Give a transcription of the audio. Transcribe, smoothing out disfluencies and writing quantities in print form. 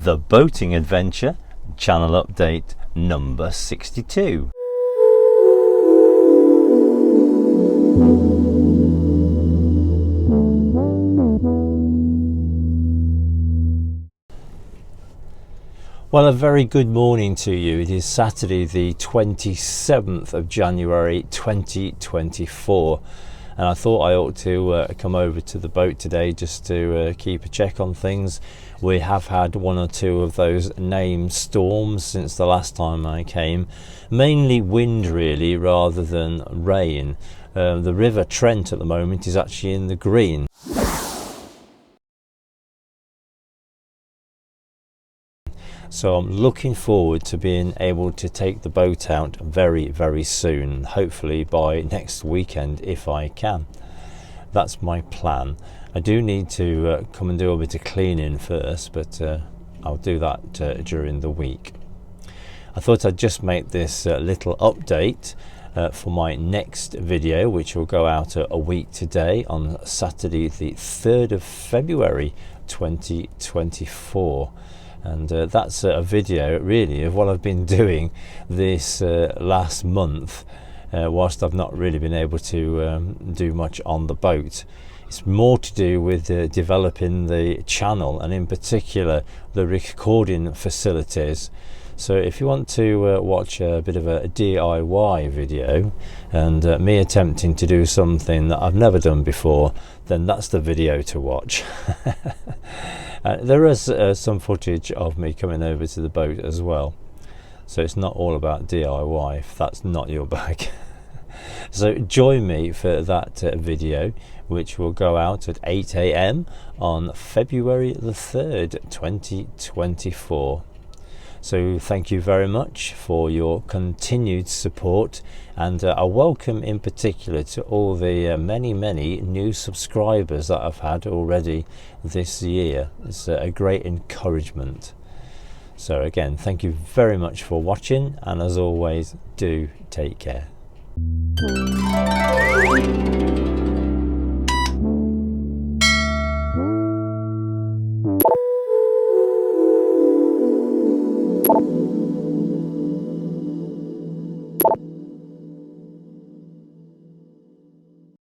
The Boating Adventure, channel update number 62. Well, a very good morning to you. It is Saturday the 27th of January 2024, and I thought I ought to come over to the boat today just to keep a check on things. We have had one or two of those named storms since the last time I came, mainly wind really rather than rain. The River Trent at the moment is actually in the green. So I'm looking forward to being able to take the boat out very soon, hopefully by next weekend if I can. That's my plan. I do need to come and do a bit of cleaning first, but I'll do that during the week. I thought I'd just make this little update for my next video, which will go out a week today on Saturday the 3rd of February 2024. And that's a video really of what I've been doing this last month, whilst I've not really been able to do much on the boat. It's more to do with developing the channel, and in particular the recording facilities. So if you want to watch a bit of a DIY video and me attempting to do something that I've never done before, then that's the video to watch. There is some footage of me coming over to the boat as well, so it's not all about DIY if that's not your bag. So join me for that video, which will go out at 8 AM on February the 3rd 2024. So thank you very much for your continued support, and a welcome in particular to all the many new subscribers that I've had already this year. It's a great encouragement. So again, thank you very much for watching, and as always, do take care.